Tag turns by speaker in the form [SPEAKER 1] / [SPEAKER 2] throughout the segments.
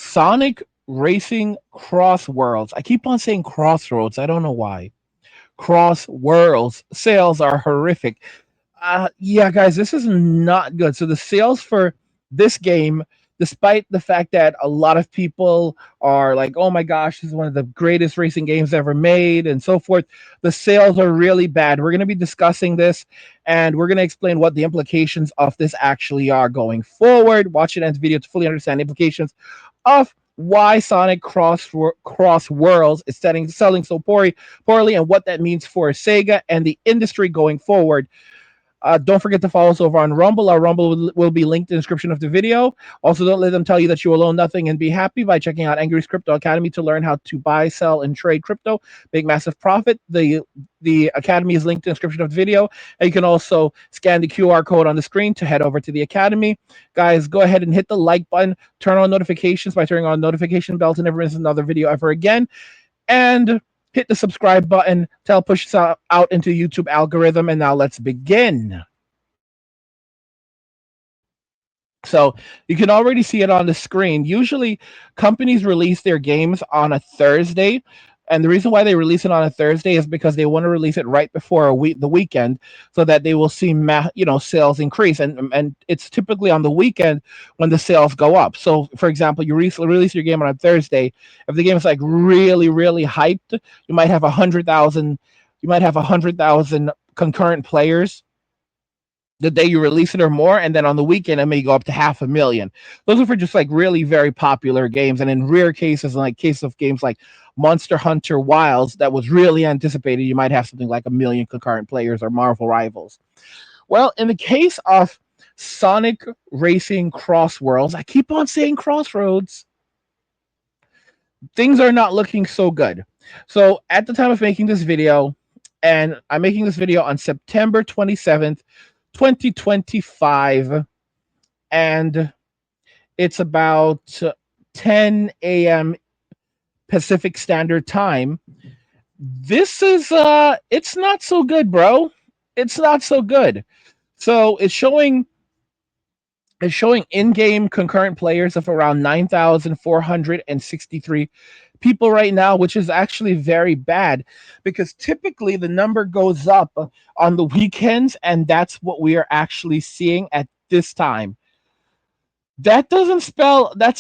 [SPEAKER 1] Sonic Racing CrossWorlds. I keep on saying Crossroads. I don't know why. CrossWorlds sales are horrific. Yeah, guys, this is not good. So the sales for this game, despite the fact that a lot of people are like, "Oh my gosh, this is one of the greatest racing games ever made," and so forth, the sales are really bad. We're going to be discussing this, and we're going to explain what the implications of this actually are going forward. Watch it end the video to fully understand the implications of why Sonic Cross Worlds is selling so poorly, and what that means for Sega and the industry going forward. Don't forget to follow us over on Rumble. Our Rumble will be linked in the description of the video. Also, don't let them tell you that you will own nothing and be happy by checking out Angry's Crypto Academy to learn how to buy, sell, and trade crypto, make massive profit. The Academy is linked in the description of the video. And you can also scan the QR code on the screen to head over to the Academy. Guys, go ahead and hit the like button. Turn on notifications by turning on notification bell to never miss another video ever again. And hit the subscribe button to help push us out into the YouTube algorithm. And now let's begin. So you can already see it on the screen. Usually companies release their games on a Thursday. And the reason why they release it on a Thursday is because they want to release it right before the weekend, so that they will see sales increase. And it's typically on the weekend when the sales go up. So, for example, you release your game on a Thursday. If the game is like really, really hyped, you might have 100,000. You might have 100,000 concurrent players the day you release it or more, and then on the weekend it may go up to 500,000. Those are for just like really very popular games, and in rare cases, like case of games like Monster Hunter Wilds that was really anticipated, you might have something like 1 million concurrent players or Marvel Rivals. Well, in the case of Sonic Racing Crossworlds, I keep on saying Crossroads, things are not looking so good. So at the time of making this video, and I'm making this video on September 27th, 2025, and it's about 10 a.m. Pacific Standard Time. This is it's not so good, bro. It's not so good. So it's showing in-game concurrent players of around 9,463 people right now, which is actually very bad, because typically the number goes up on the weekends, and that's what we are actually seeing at this time. That's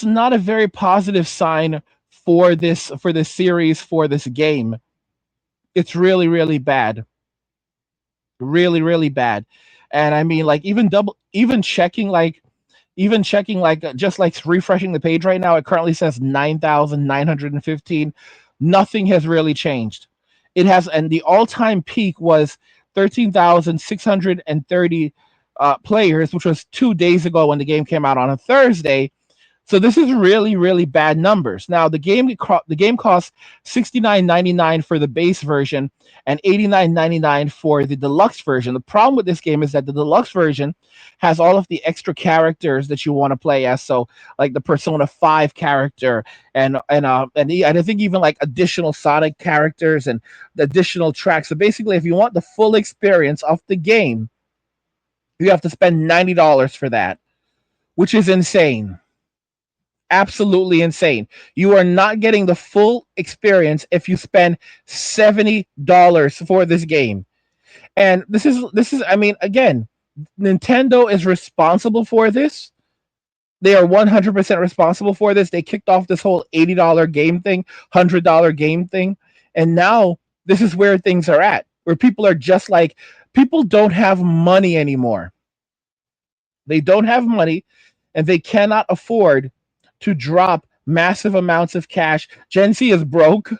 [SPEAKER 1] not a very positive sign for this series, for this game. It's really, really bad. Really, really bad. And I mean, like, even checking like just like refreshing the page right now, it currently says 9,915. Nothing has really changed. It has, and the all-time peak was 13,630 players, which was 2 days ago when the game came out on a Thursday. So this is really, really bad numbers. Now the game costs $69.99 for the base version and $89.99 for the deluxe version. The problem with this game is that the deluxe version has all of the extra characters that you want to play as. So like the Persona 5 character and I think even like additional Sonic characters and the additional tracks. So basically, if you want the full experience of the game, you have to spend $90 for that, which is insane. Absolutely insane. You are not getting the full experience if you spend $70 for this game. And this is I mean, again, Nintendo is responsible for this. They are 100% responsible for this. They kicked off this whole $80 game thing, $100 game thing, and now this is where things are at, where people are just like, people don't have money anymore. They don't have money, and they cannot afford to drop massive amounts of cash. Gen Z is broke.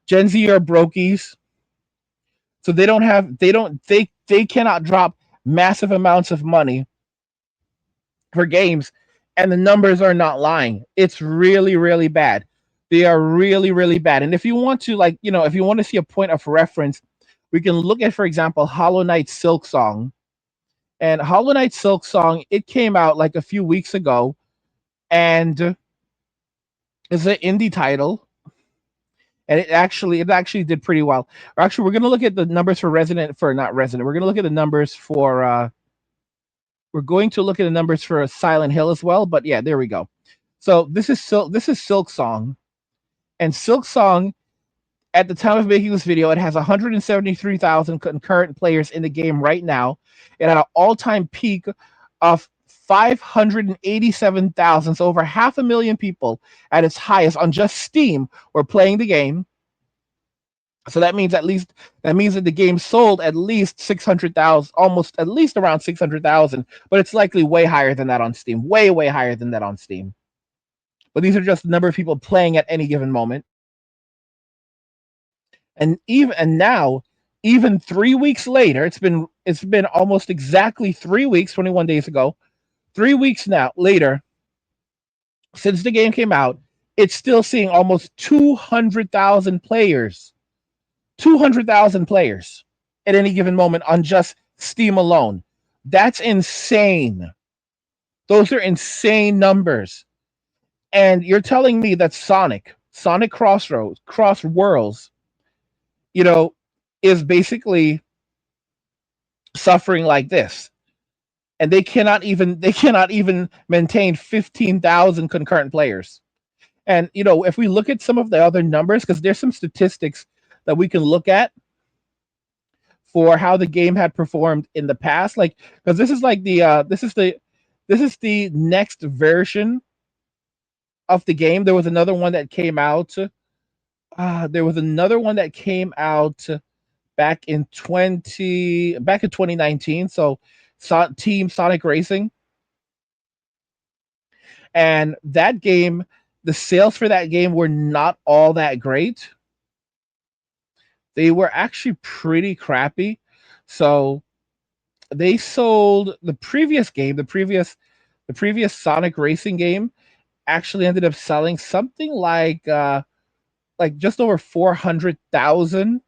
[SPEAKER 1] Gen Z are brokies. So they cannot drop massive amounts of money for games, and the numbers are not lying. It's really, really bad. They are really, really bad. And if you want to, like, if you want to see a point of reference, we can look at, for example, Hollow Knight Silk Song. And Hollow Knight Silk Song, it came out like a few weeks ago, and it's an indie title, and it actually did pretty well. Or actually, we're gonna look at the numbers for not Resident. We're gonna look at the numbers for Silent Hill as well. But yeah, there we go. So this is Silk Song, and Silk Song at the time of making this video, it has 173,000 concurrent players in the game right now. It had an all-time peak of 587,000, so over half a million people at its highest on just Steam were playing the game. So that means that the game sold at least 600,000, almost at least around 600,000, but it's likely way higher than that on Steam, way higher than that on Steam. But these are just the number of people playing at any given moment. And now, even 3 weeks later, it's been almost exactly 3 weeks, 21 days ago, 3 weeks now later, since the game came out, it's still seeing almost 200,000 players, 200,000 players at any given moment on just Steam alone. That's insane. Those are insane numbers. And you're telling me that Sonic Crossworlds, you know, is basically suffering like this, and they cannot even maintain 15,000 concurrent players. And if we look at some of the other numbers, because there's some statistics that we can look at for how the game had performed in the past, like, because this is like the next version of the game. There was another one that came out. There was another one that came out back in 2019. So, Team Sonic Racing, and that game, the sales for that game were not all that great. They were actually pretty crappy. So they sold the previous game, the previous Sonic Racing game actually ended up selling something like just over 400,000.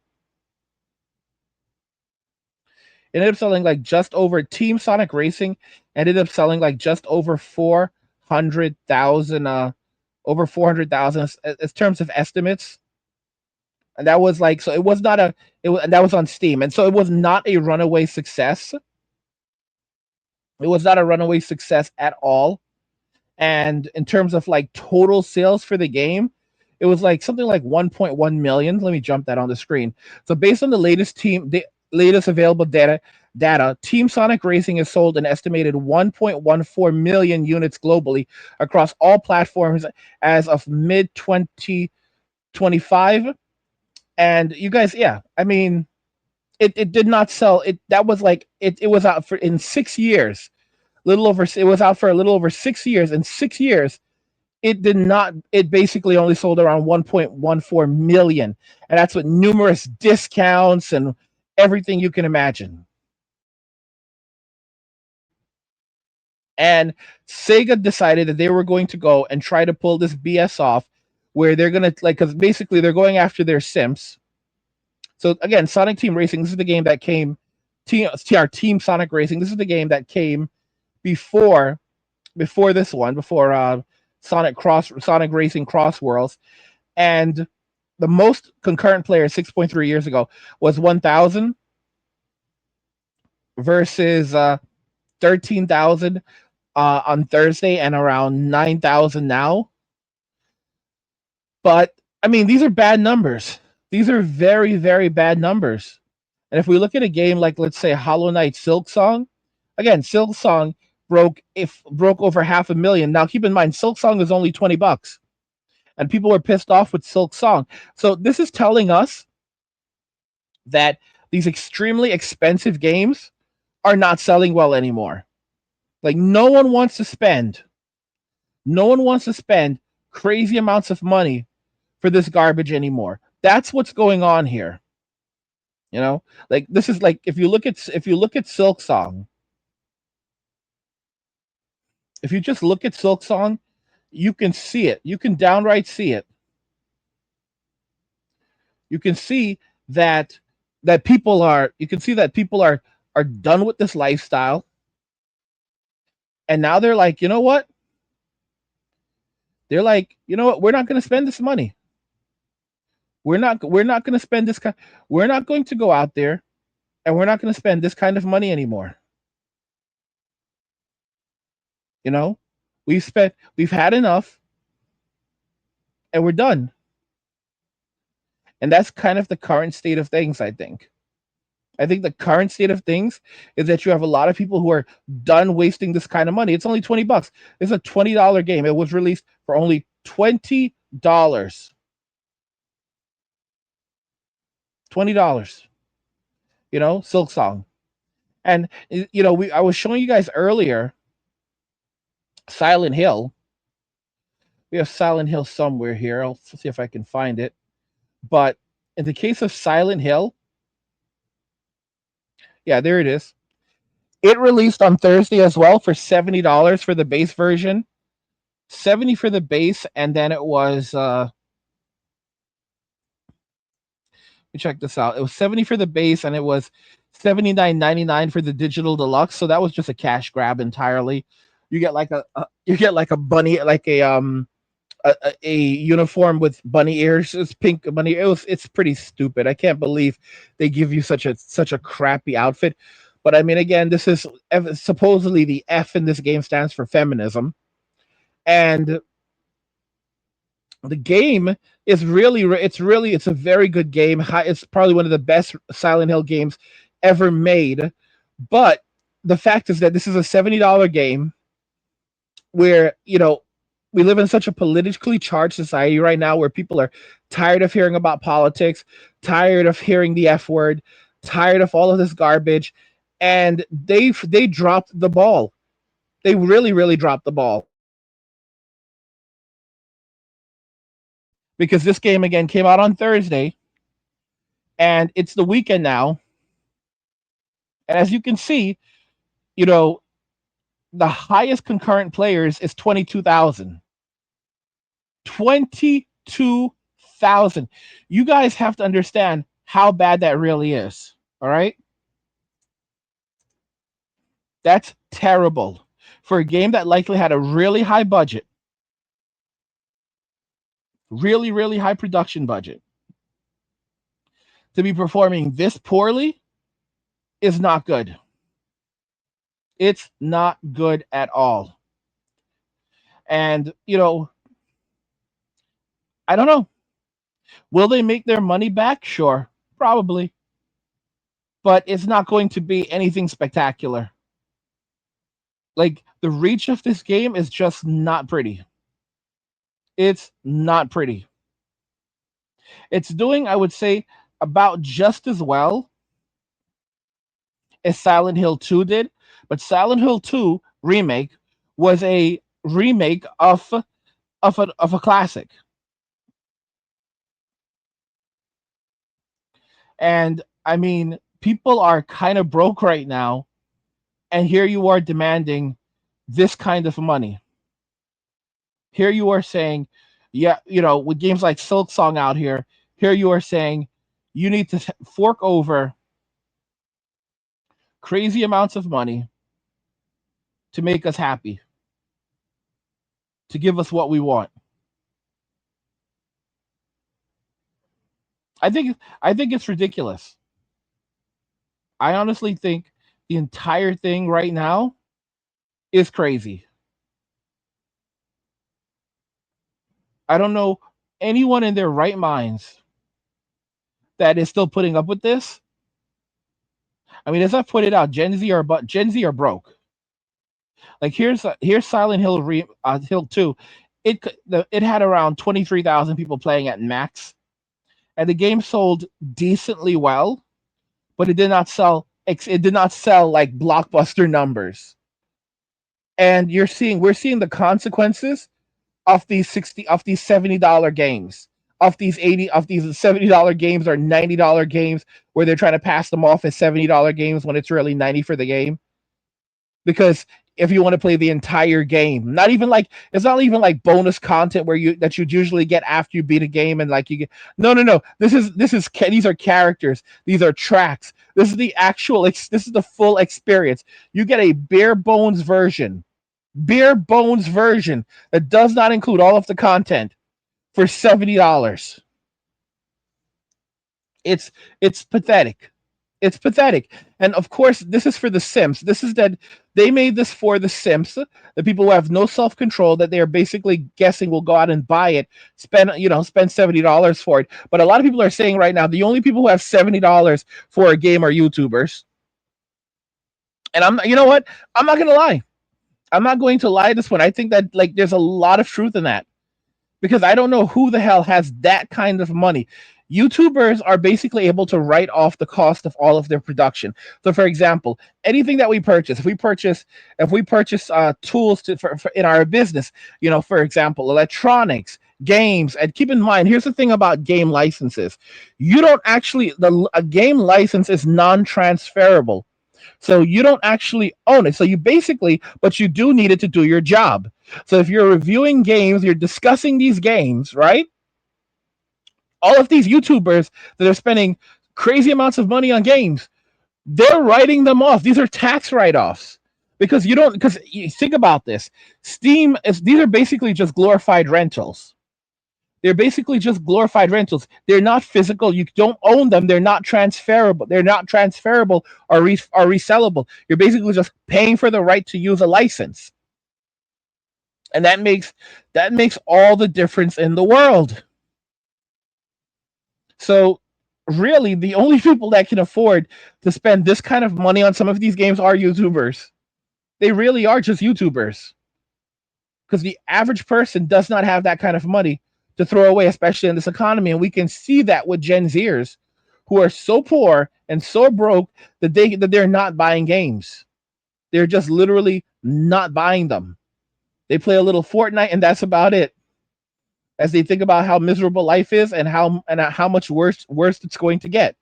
[SPEAKER 1] It ended up selling like just over Team Sonic Racing ended up selling like just over 400,000 over 400,000 as terms of estimates. And that was like, so it was not a it was, and that was on Steam. And so it was not a runaway success. It was not a runaway success at all. And in terms of like total sales for the game, it was like something like 1.1 million. Let me jump that on the screen. So based on the latest available data, Team Sonic Racing has sold an estimated 1.14 million units globally across all platforms as of mid 2025. And you guys, yeah, I mean, it did not sell. That was like it was out for in 6 years. Little over It was out for a little over 6 years. In 6 years, it did not. It basically only sold around 1.14 million, and that's with numerous discounts and everything you can imagine. And Sega decided that they were going to go and try to pull this BS off, where they're gonna like, because basically they're going after their Sims. So again, Sonic Team Racing. This is the game that came. Team Sonic Racing. This is the game that came before this one, before Sonic Racing CrossWorlds. And the most concurrent player 6.3 years ago was 1,000 versus 13,000 on Thursday, and around 9,000 now. But I mean, these are bad numbers. These are very bad numbers. And if we look at a game like, let's say, Hollow Knight Silk Song, again, Silk Song broke over half a million. Now, keep in mind, Silk Song is only $20, and people were pissed off with Silk Song. So this is telling us that these extremely expensive games are not selling well anymore. Like, no one wants to spend crazy amounts of money for this garbage anymore. That's what's going on here. Like, this is like, if you look at Silk Song, if you just look at Silk Song, you can see it. You can downright see it. You can see that people are. You can see that people are done with this lifestyle, and now they're like, you know what? They're like, you know what? We're not going to spend this money. We're not going to spend this kind. We're not going to go out there, and we're not going to spend this kind of money anymore. You know, we've had enough. and we're done. And that's kind of the current state of things, I think. I think the current state of things is that you have a lot of people who are done wasting this kind of money. It's only $20. It's a $20 game. It was released for only $20. $20. Silk Song. And I was showing you guys earlier Silent Hill. We have Silent Hill somewhere here. I'll see if I can find it. But in the case of Silent Hill, yeah, there it is. It released on Thursday as well for $70 for the base version. 70 for the base, and then it was let me check this out. It was 70 for the base, and it was $79.99 for the digital deluxe. So that was just a cash grab entirely. You get like a bunny, like a uniform with bunny ears. It's pink bunny. It's pretty stupid. I can't believe they give you such a crappy outfit. But I mean, again, this is supposedly the F in this game stands for feminism, and the game is it's a very good game. It's probably one of the best Silent Hill games ever made. But the fact is that this is a $70 game where we live in such a politically charged society right now where people are tired of hearing about politics, tired of hearing the F word, tired of all of this garbage, and they dropped the ball. They really, really dropped the ball. Because this game again came out on Thursday and it's the weekend now. And as you can see, you know, the highest concurrent players is 22,000. 22,000. You guys have to understand how bad that really is. All right? That's terrible for a game that likely had a really high budget, really, really high production budget. To be performing this poorly is not good. It's not good at all. And, I don't know. Will they make their money back? Sure, probably. But it's not going to be anything spectacular. Like, the reach of this game is just not pretty. It's not pretty. It's doing, I would say, about just as well as Silent Hill 2 did, but Silent Hill 2 remake was a remake of a classic. And I mean, people are kind of broke right now, and here you are demanding this kind of money. Here you are saying, yeah, with games like Silk Song out here you are saying you need to fork over crazy amounts of money to make us happy, to give us what we want. I think it's ridiculous. I honestly think the entire thing right now is crazy. I don't know anyone in their right minds that is still putting up with this. I mean, as I put it out, Gen Z are broke. Like here's Silent Hill Hill 2. It had around 23,000 people playing at max, and the game sold decently well, but it did not sell. It did not sell like blockbuster numbers. And we're seeing the consequences of these $70 games, of these $70 games or $90 games where they're trying to pass them off as $70 games when it's really 90 for the game. Because if you want to play the entire game, it's not even like bonus content that you'd usually get after you beat a game and like you get no. These are characters, these are tracks. This is this is the full experience. You get a bare bones version that does not include all of the content for $70. It's pathetic. It's pathetic. And of course, this is for the Sims. This is that they made this for the Sims, the people who have no self control, that they are basically guessing will go out and buy it, spend $70 for it. But a lot of people are saying right now the only people who have $70 for a game are YouTubers. And you know what? I'm not gonna lie. I'm not going to lie this one. I think that like there's a lot of truth in that because I don't know who the hell has that kind of money. YouTubers are basically able to write off the cost of all of their production. So, for example, anything that we purchase, if we purchase tools for in our business, for example, electronics, games, and keep in mind, here's the thing about game licenses: you don't actually a game license is non-transferable. So you don't actually own it. So you basically, but you do need it to do your job. So if you're reviewing games, you're discussing these games, right? All of these YouTubers that are spending crazy amounts of money on games, they're writing them off. These are tax write-offs because you don't. Because you think about this, Steam is these are basically just glorified rentals. They're basically just glorified rentals. They're not physical. You don't own them. They're not transferable. They're not transferable or resellable. You're basically just paying for the right to use a license, and that makes all the difference in the world. So really, the only people that can afford to spend this kind of money on some of these games are YouTubers. They really are just YouTubers because the average person does not have that kind of money to throw away, especially in this economy. And we can see that with Gen Zers who are so poor and so broke that they're not buying games. They're just literally not buying them. They play a little Fortnite and that's about it. As they think about how miserable life is and how much worse it's going to get.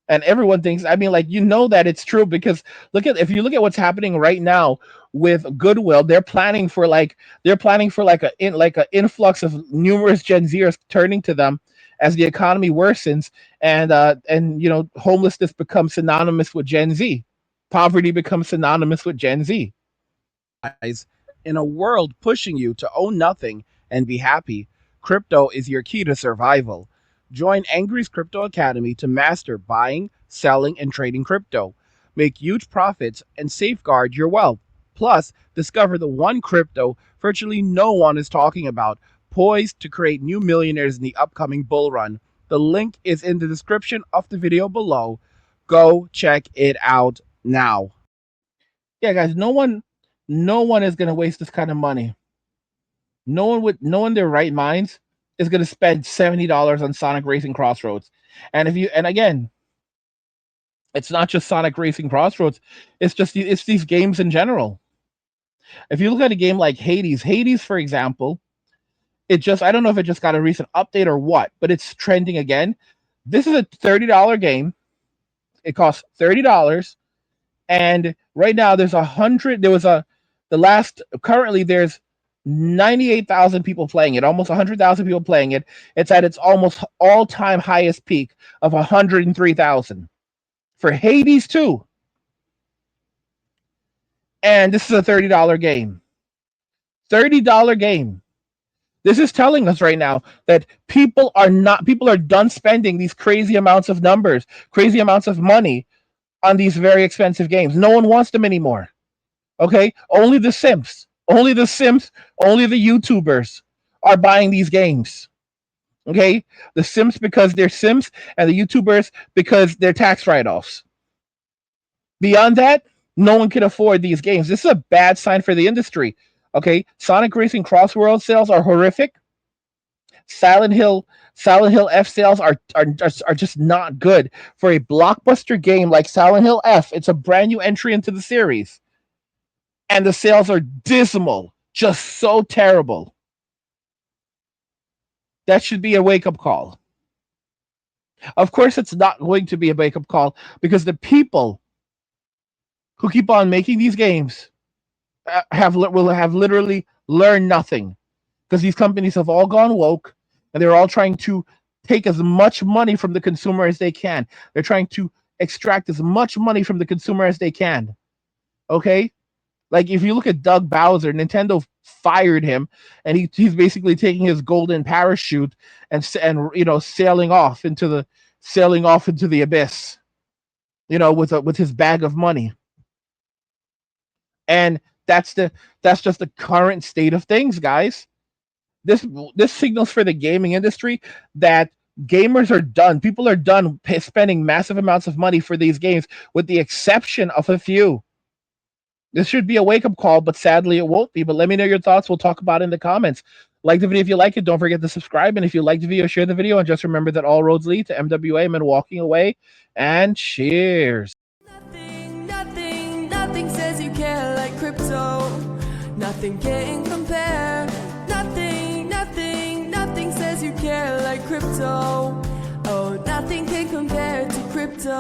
[SPEAKER 1] And everyone thinks, I mean, like, that it's true because if you look at what's happening right now with Goodwill, they're planning for like a influx of numerous Gen Zers turning to them as the economy worsens, and homelessness becomes synonymous with Gen Z. Poverty becomes synonymous with Gen Z.
[SPEAKER 2] Guys, in a world pushing you to own nothing and be happy, crypto is your key to survival. Join Angry's Crypto Academy to master buying, selling, and trading crypto. Make huge profits and safeguard your wealth. Plus, discover the one crypto virtually no one is talking about, poised to create new millionaires in the upcoming bull run. The link is in the description of the video below. Go check it out now.
[SPEAKER 1] Yeah, guys, no one is gonna waste this kind of money. No one in their right minds is gonna spend $70 on Sonic Racing Crossroads. And again, it's not just Sonic Racing Crossroads. It's these games in general. If you look at a game like Hades, for example, I don't know if it just got a recent update or what, but it's trending again. This is a $30 game. It costs $30, and right now there's 100. There was a the last currently there's 98,000 people playing it, almost 100,000 people playing it. It's at its almost all-time highest peak of 103,000 for Hades 2. And this is a $30 game. $30 game. This is telling us right now that people are done spending these crazy amounts of numbers, crazy amounts of money on these very expensive games. No one wants them anymore. Okay? Only the YouTubers are buying these games. Okay? The Sims because they're Sims and the YouTubers because they're tax write-offs. Beyond that, no one can afford these games. This is a bad sign for the industry. Okay, Sonic Racing CrossWorlds sales are horrific. Silent Hill Silent Hill F sales are just not good for a blockbuster game like Silent Hill F. It's a brand new entry into the series, and the sales are dismal, just so terrible. That should be a wake up call. Of course, it's not going to be a wake up call because the people who keep on making these games will have literally learned nothing because these companies have all gone woke and they're all trying to take as much money from the consumer as they can. They're trying to extract as much money from the consumer as they can. Okay? Like if you look at Doug Bowser, Nintendo fired him and he's basically taking his golden parachute and sailing off into the abyss. with his bag of money. And that's the that's just the current state of things, guys. This this signals for the gaming industry that gamers are done. People are done spending massive amounts of money for these games, with the exception of a few. This should be a wake up call, but sadly it won't be. But let me know your thoughts. We'll talk about it in the comments. Like the video if you like it. Don't forget to subscribe. And if you like the video, share the video. And just remember that all roads lead to MWA and walking away. And cheers.
[SPEAKER 3] Nothing says you care like crypto. Nothing can compare. Nothing says you care like crypto. Oh, nothing can compare to crypto.